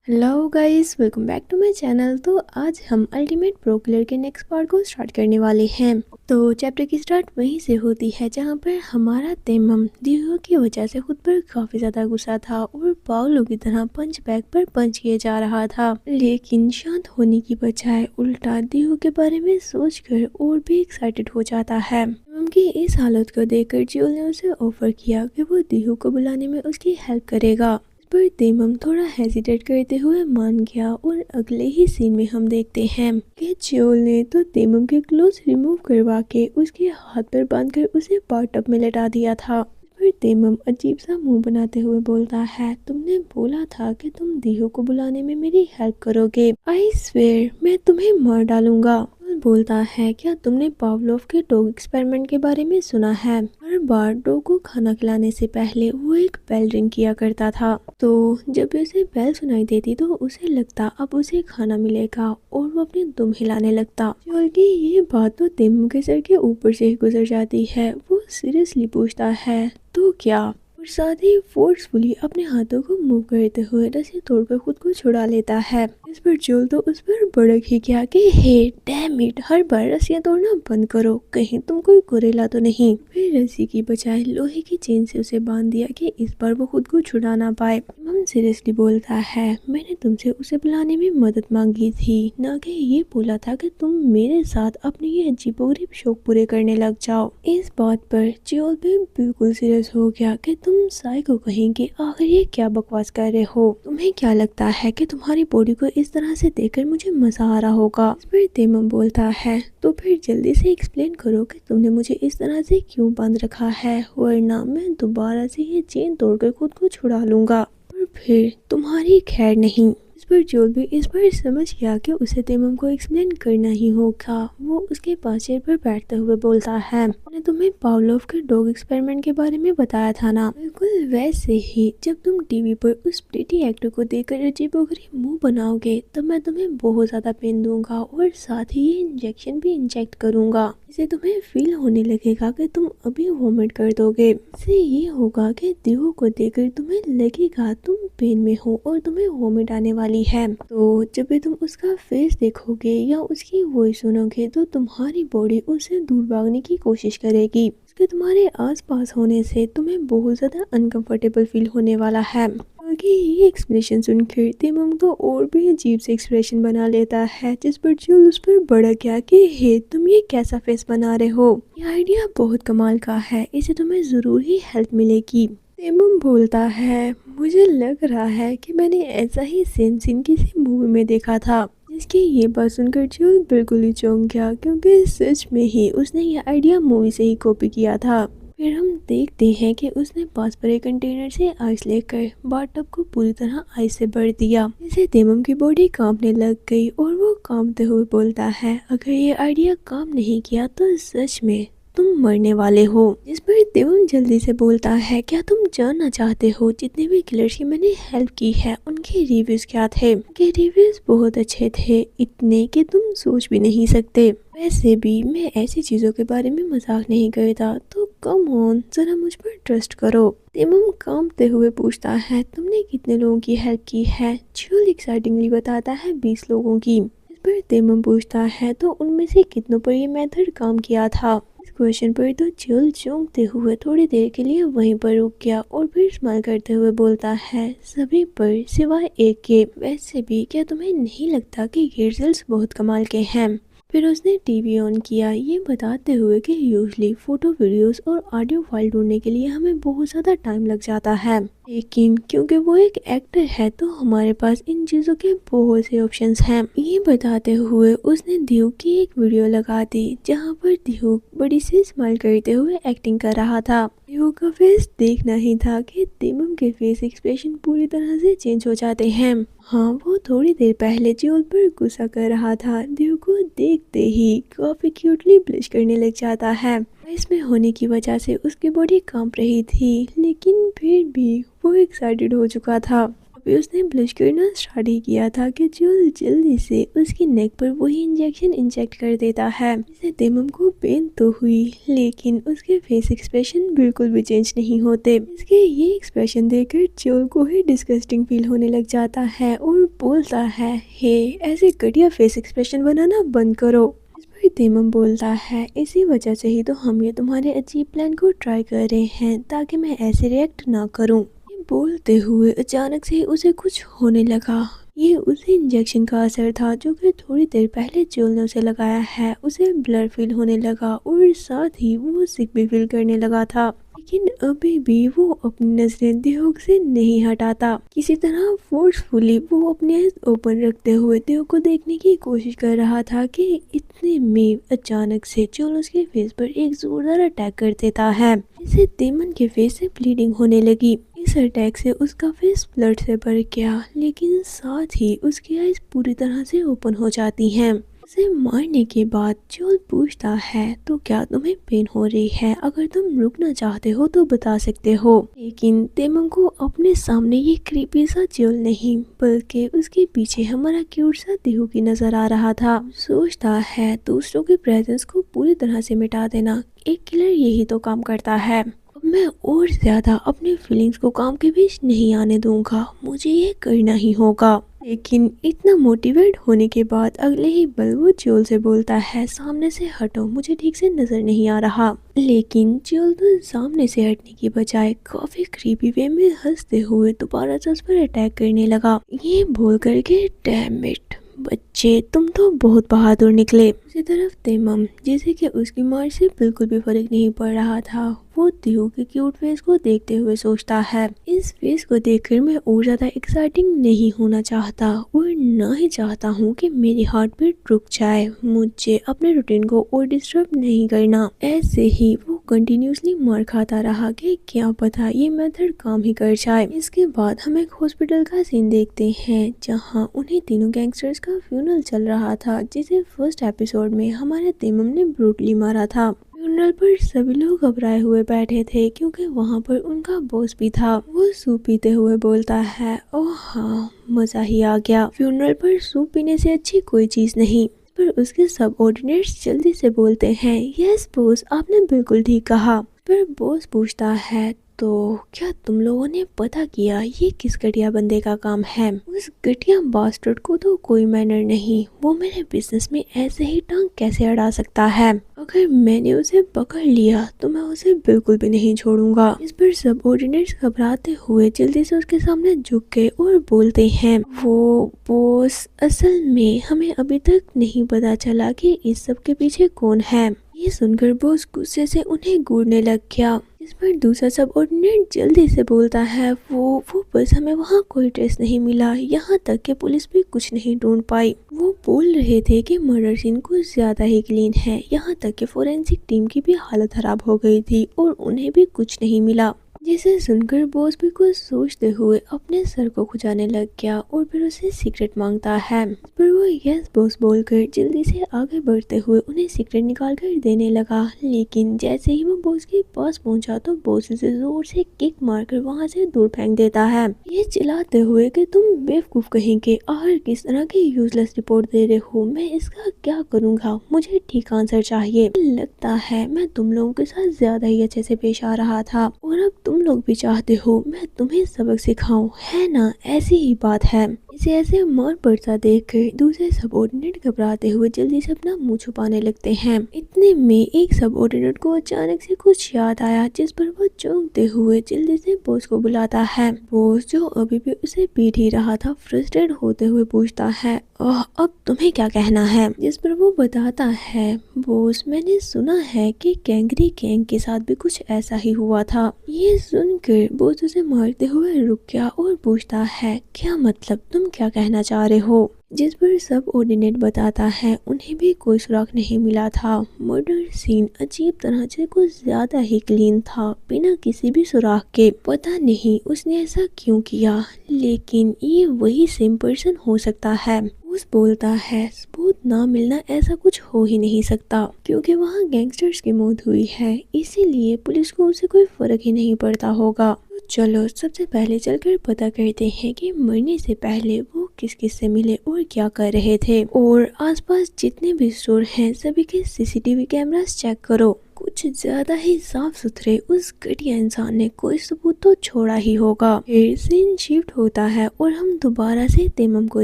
Hello guys, welcome back to my channel. तो आज हम अल्टीमेट प्रो किलर के नेक्स्ट पार्ट को स्टार्ट करने वाले हैं। तो चैप्टर की स्टार्ट वहीं से होती है जहां पर हमारा तेमम दियो की वजह से खुद पर काफ़ी ज़्यादा गुस्सा था और पागलों की तरह पंच बैग पर पंच किए जा रहा था। लेकिन शांत होने की बजाय उल्टा दियो के बारे में सोचकर और भी एक्साइटेड हो जाता है। उनकी इस हालत को देखकर जियोल ने उसे ऑफर किया कि वो दियो को बुलाने में उसकी हेल्प करेगा। पर तेमम थोड़ा हेजिटेट करते हुए मान गया और अगले ही सीन में हम देखते हैं कि जियोल ने तो तेमम के क्लोथ रिमूव करवा के उसके हाथ पर बांधकर उसे बाथटब में लेटा दिया था। पर तेमम अजीब सा मुंह बनाते हुए बोलता है, तुमने बोला था कि तुम दियो को बुलाने में मेरी हेल्प करोगे। आई स्वेयर मैं तुम्हें मार डालूंगा। बोलता है, क्या तुमने पावलोव के डॉग एक्सपेरिमेंट के बारे में सुना है? हर बार डॉग को खाना खिलाने से पहले वो एक बेल रिंग किया करता था। तो जब भी उसे बेल सुनाई देती तो उसे लगता अब उसे खाना मिलेगा और वो अपनी दुम हिलाने लगता। बल्कि ये बात तो तेमू के सर के ऊपर से ही गुजर जाती है। वो सीरियसली पूछता है, तो क्या? और साथ ही फोर्सफुली अपने हाथों को मूव करते हुए रस्सी तोड़कर खुद को छुड़ा लेता है। इस पर जोल तो उस पर भड़क ही गया कि हे डैम इट, हर बार रस्सियां तोड़ना बंद करो, कहीं तुम कोई गोरेला तो नहीं। फिर रस्सी की बजाय लोहे की चेन से उसे बांध दिया कि इस बार वो खुद को छुड़ा ना पाए। मम सीरियसली बोलता है, मैंने तुमसे उसे बुलाने में मदद मांगी थी, ना कि ये बोला था कि तुम मेरे साथ अपने ये अजीबोगरीब शौक पूरे करने लग जाओ। इस बात पर जियोल भी बिल्कुल सीरियस हो गया कि तुम साइको कहेंगे, आखिर ये क्या बकवास कर रहे हो? तुम्हें क्या लगता है कि तुम्हारी बॉडी को इस तरह से देखकर मुझे मजा आ रहा होगा? इस पर तेमम बोलता है, तो फिर जल्दी से एक्सप्लेन करो कि तुमने मुझे इस तरह से क्यों बांध रखा है, वरना मैं दोबारा से ये चेन तोड़कर खुद को छुड़ा लूंगा और फिर तुम्हारी खैर नहीं। इस पर जोल भी इस बार समझ गया कि उसे तेमम को एक्सप्लेन करना ही होगा। वो उसके पास चेयर पर बैठते हुए बोलता है, मैंने तुम्हें पावलोव के डॉग एक्सपेरिमेंट के बारे में बताया था ना? बिल्कुल वैसे ही जब तुम टीवी पर उस प्रीटी एक्टर को देखकर अजीबोगरीब मुंह बनाओगे तब मैं तुम्हें बहुत ज्यादा पेन दूंगा और साथ ही ये इंजेक्शन भी इंजेक्ट करूंगा। इससे तुम्हें फील होने लगेगा कि तुम अभी वॉमिट कर दोगे। इससे ये होगा कि दियो को देखकर तुम्हें लगेगा तुम पेन में हो और तुम्हें वॉमिट आने वाली है। तो जब भी तुम उसका फेस देखोगे या उसकी वॉइस सुनोगे तो तुम्हारी बॉडी उससे दूर भागने की कोशिश करेगी। इसके तुम्हारे आसपास होने से तुम्हें बहुत ज्यादा अनकंफर्टेबल फील होने वाला है। क्योंकि ये एक्सप्रेशन सुनकर तेमम तो और भी अजीब से एक्सप्रेशन बना लेता है, जिस पर जियोल उस पर भड़क गया कि हे तुम ये कैसा फेस बना रहे हो? ये आइडिया बहुत कमाल का है, इसे तुम्हें जरूर ही हेल्प मिलेगी। तेमम बोलता है, मुझे लग रहा है कि मैंने ऐसा ही सेम सीन किसी मूवी में देखा था। जिसकी ये बात सुनकर जियोल बिल्कुल ही चौंक गया, क्योंकि सच में ही उसने ये आइडिया मूवी से ही कॉपी किया था। फिर हम देखते हैं कि उसने पास पर एक कंटेनर से आइस लेकर बाथटब को पूरी तरह आइस से भर दिया। इससे तेमम की बॉडी कांपने लग गई और वो कांपते हुए बोलता है, अगर ये आइडिया काम नहीं किया तो सच में तुम मरने वाले हो। जिस पर तेमम जल्दी से बोलता है, क्या तुम जानना चाहते हो जितने भी किलर्स की मैंने हेल्प की है उनके रिव्यूज क्या थे? उनके रिव्यूज बहुत अच्छे थे, इतने कि तुम सोच भी नहीं सकते। वैसे भी मैं ऐसी चीजों के बारे में मजाक नहीं करता, तो कम ऑन जरा मुझ पर ट्रस्ट करो। तेमम कांपते हुए पूछता है, तुमने कितने लोगों की हेल्प की है? जियोल एक्साइटिंगली बताता है 20 लोगों की। इस पर तेमम पूछता है, तो उनमें से कितनों पर ये मेथड काम किया था? इस क्वेश्चन पर तो जियोल चौंकते हुए थोड़ी देर के लिए वहीं पर रुक गया और फिर स्माइल करते हुए बोलता है, सभी पर सिवाय एक के। वैसे भी क्या तुम्हें नहीं लगता कि ये रिजल्ट्स बहुत कमाल के हैं? फिर उसने टीवी ऑन किया, ये बताते हुए कि यूजली फोटो, वीडियोस और ऑडियो फाइल ढूंढने के लिए हमें बहुत ज़्यादा टाइम लग जाता है, लेकिन क्योंकि वो एक एक्टर है तो हमारे पास इन चीज़ों के बहुत से ऑप्शंस हैं। ये बताते हुए उसने दियो की एक वीडियो लगा दी जहाँ पर दियो बड़ी सी स्माइल करते हुए एक्टिंग कर रहा था। दियो का फेस देखना ही था कि तेमम के फेस एक्सप्रेशन पूरी तरह से चेंज हो जाते हैं। हाँ, वो थोड़ी देर पहले जियोल पर गुस्सा कर रहा था, दियो को देखते ही काफी क्यूटली ब्लश करने लग जाता है। इसमें होने की वजह से उसकी बॉडी कांप रही थी, लेकिन फिर भी वो एक्साइटेड हो चुका था। अब अभी उसने ब्लश करना स्टार्ट ही किया था कि जोल जल्दी से उसकी नेक पर वही इंजेक्शन इंजेक्ट कर देता है। इसे तेमम को पेन तो हुई, लेकिन उसके फेस एक्सप्रेशन बिल्कुल भी चेंज नहीं होते। इसके ये एक्सप्रेशन देखकर जोल को ही डिस्गस्टिंग फील होने लग जाता है और बोलता है, हे ऐसे घटिया फेस एक्सप्रेशन बनाना बंद करो। इस पर तेमम बोलता है, इसी वजह से ही तो हम ये तुम्हारे अजीब प्लान को ट्राई कर रहे हैं ताकि मैं ऐसे रिएक्ट ना करूं। ये बोलते हुए अचानक से उसे कुछ होने लगा। ये उसी इंजेक्शन का असर था जो कि थोड़ी देर पहले जोल ने उसे लगाया है। उसे ब्लर फील होने लगा और साथ ही वो सिक भी फील करने लगा था, लेकिन अभी भी वो अपनी नजरें दिहोक से नहीं हटाता। किसी तरह फोर्सफुली वो अपने आईज ओपन रखते हुए दिहोक को देखने की कोशिश कर रहा था कि इतने में अचानक से जोल उसके फेस पर एक जोरदार अटैक कर देता है। इसे तेमन के फेस से ब्लीडिंग होने लगी। इस अटैक से उसका फेस ब्लड से भर गया, लेकिन साथ ही उसकी आईज पूरी तरह से ओपन हो जाती हैं। उसे मारने के बाद जोल पूछता है, तो क्या तुम्हें पेन हो रही है? अगर तुम रुकना चाहते हो तो बता सकते हो। लेकिन तेमम को अपने सामने ये क्रीपी सा जोल नहीं, बल्कि उसके पीछे हमारा क्यूट सा दिहू की नजर आ रहा था। सोचता है दूसरों के प्रेजेंस को पूरी तरह से मिटा देना, एक किलर यही तो काम करता है। अब मैं और ज्यादा अपने फीलिंग्स को काम के बीच नहीं आने दूंगा, मुझे ये करना ही होगा। लेकिन इतना मोटिवेट होने के बाद अगले ही पल वो जोल से बोलता है, सामने से हटो, मुझे ठीक से नजर नहीं आ रहा। लेकिन जोल तो सामने से हटने की बजाय काफी क्रीपी वे में हंसते हुए दोबारा से उस पर अटैक करने लगा। ये बोल करके, डैम इट बच्चे, तुम तो बहुत बहादुर निकले। उसी तरफ तेमम, जैसे कि उसकी मार से बिल्कुल भी फर्क नहीं पड़ रहा था, वो दिहू के क्यूट फेस को देखते हुए सोचता है, इस फेस को देखकर मैं और ज्यादा एक्साइटिंग नहीं होना चाहता और ना ही चाहता हूँ कि मेरी हार्ट बीट रुक जाए। मुझे अपने रूटीन को और डिस्टर्ब नहीं करना। ऐसे ही वो कंटिन्यूसली मार खाता रहा कि क्या पता ये मेथड काम ही कर जाए। इसके बाद हम एक हॉस्पिटल का सीन देखते हैं जहाँ उन्हीं तीनों गैंगस्टर्स का फ्यूनरल चल रहा था, जिसे फर्स्ट एपिसोड में हमारे तेमम ने ब्रूटली मारा था। फ्यूनरल पर सभी लोग घबराए हुए बैठे थे क्योंकि वहाँ पर उनका बॉस भी था। वो सूप पीते हुए बोलता है, ओह हाँ, मजा ही आ गया। फ्यूनरल पर सूप पीने से अच्छी कोई चीज नहीं। पर उसके सब ऑर्डिनेट्स जल्दी से बोलते हैं, यस बॉस, आपने बिल्कुल ठीक कहा। पर बॉस पूछता है, तो क्या तुम लोगों ने पता किया ये किस घटिया बंदे का काम है? उस घटिया बास्टर्ड को तो कोई मैनर नहीं, वो मेरे बिजनेस में ऐसे ही टांग कैसे अड़ा सकता है? अगर मैंने उसे पकड़ लिया तो मैं उसे बिल्कुल भी नहीं छोड़ूंगा। इस पर सब ऑर्डिनेट्स घबराते हुए जल्दी से उसके सामने झुक गए और बोलते हैं, वो बॉस, असल में हमें अभी तक नहीं पता चला कि इस सब के पीछे कौन है। ये सुनकर बॉस गुस्से से उन्हें घूरने लग गया। इस पर दूसरा सब ऑर्डिनेट जल्दी से बोलता है, वो बस हमें वहाँ कोई ट्रेस नहीं मिला, यहाँ तक कि पुलिस भी कुछ नहीं ढूंढ पाई। वो बोल रहे थे कि मर्डर सीन कुछ ज्यादा ही क्लीन है, यहाँ तक कि फोरेंसिक टीम की भी हालत खराब हो गई थी और उन्हें भी कुछ नहीं मिला। जिसे सुनकर बॉस भी कुछ सोचते हुए अपने सर को खुजाने लग गया और फिर उसे सीक्रेट मांगता है। पर वो यस बॉस बोलकर जल्दी से आगे बढ़ते हुए उन्हें सीक्रेट निकाल कर देने लगा। लेकिन जैसे ही वो बॉस के पास पहुंचा तो बॉस उसे जोर से किक मारकर वहां से दूर फेंक देता है, ये चिल्लाते हुए कि तुम बेवकूफ कहेंगे, आखिर किस तरह की यूजलेस रिपोर्ट दे रहे हो, मैं इसका क्या करूँगा, मुझे ठीक आंसर चाहिए। लगता है मैं तुम लोगों के साथ ज्यादा ही अच्छे से पेश आ रहा था और अब तुम लोग भी चाहते हो मैं तुम्हें सबक सिखाऊं, है ना? ऐसी ही बात है। इसे ऐसे मार पड़ता देखकर दूसरे सबऑर्डिनेट घबराते हुए जल्दी से अपना मुंह छुपाने लगते हैं। इतने में एक सबऑर्डिनेट को अचानक से कुछ याद आया, जिस पर वो चौंकते हुए जल्दी से बॉस को बुलाता है। बॉस, जो अभी भी उसे पीट ही रहा था, फ्रस्ट्रेट होते हुए पूछता है, ओह, अब तुम्हें क्या कहना है? जिस पर वो बताता है, बॉस, मैंने सुना है कि कैंगरी गैंग के साथ भी कुछ ऐसा ही हुआ था। ये सुनकर बॉस उसे मारते हुए रुक गया और पूछता है, क्या मतलब, तुम क्या कहना चाह रहे हो? जिस पर सब ऑर्डिनेट बताता है उन्हें भी कोई सुराग नहीं मिला था। मर्डर सीन अजीब तरह से कुछ ज्यादा ही क्लीन था, बिना किसी भी सुराग के। पता नहीं उसने ऐसा क्यों किया, लेकिन ये वही सेम पर्सन हो सकता है। बॉस बोलता है, सबूत ना मिलना ऐसा कुछ हो ही नहीं सकता, क्योंकि वहाँ गैंगस्टर्स की मौत हुई है, इसीलिए पुलिस को उसे कोई फर्क ही नहीं पड़ता होगा। चलो सबसे पहले चलकर पता करते हैं कि मरने से पहले वो किस किस से मिले और क्या कर रहे थे। और आसपास जितने भी स्टोर हैं सभी के सीसीटीवी कैमरास चेक करो। कुछ ज्यादा ही साफ सुथरे उस घटिया इंसान ने कोई सबूत तो छोड़ा ही होगा। फिर सीन शिफ्ट होता है और हम दोबारा से तेमम को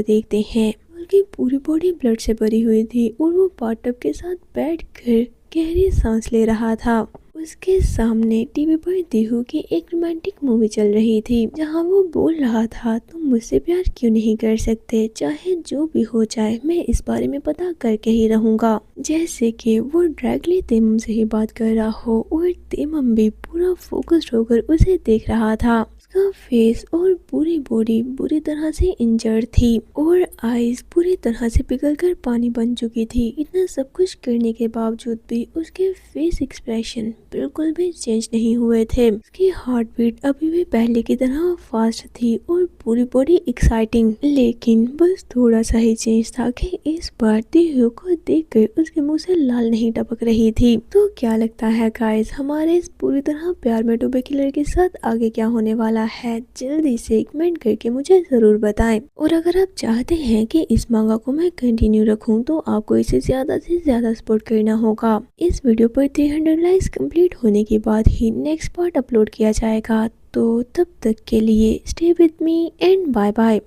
देखते हैं। बल्कि पूरी बॉडी ब्लड से भरी हुई थी और वो बाथटब के साथ बैठकर गहरी सांस ले रहा था। उसके सामने टीवी पर देहू की एक रोमांटिक मूवी चल रही थी जहां वो बोल रहा था तुम मुझसे प्यार क्यों नहीं कर सकते, चाहे जो भी हो जाए मैं इस बारे में पता करके ही रहूंगा। जैसे कि वो डायरेक्टली तेमम से ही बात कर रहा हो और तेमम भी पूरा फोकस्ड होकर उसे देख रहा था। उसका फेस और पूरी बॉडी बुरी तरह से इंजर्ड थी और आईज पूरी तरह से पिघलकर पानी बन चुकी थी। इतना सब कुछ करने के बावजूद भी उसके फेस एक्सप्रेशन बिल्कुल भी चेंज नहीं हुए थे। उसकी हार्ट बीट अभी भी पहले की तरह फास्ट थी और पूरी बॉडी एक्साइटिंग। लेकिन बस थोड़ा सा ही चेंज था कि इस बार देहू को देखकर उसके मुंह से लाल नहीं टपक रही थी। तो क्या लगता है गाइस, हमारे इस पूरी तरह प्यार में डूबे किलर के साथ आगे क्या होने वाला है? जल्दी से कमेंट करके मुझे जरूर बताएं। और अगर आप चाहते हैं कि इस मांगा को मैं कंटिन्यू रखूं तो आपको इसे ज्यादा से ज्यादा सपोर्ट करना होगा। इस वीडियो पर 300 लाइक्स कंप्लीट होने के बाद ही नेक्स्ट पार्ट अपलोड किया जाएगा। तो तब तक के लिए stay with me and bye bye.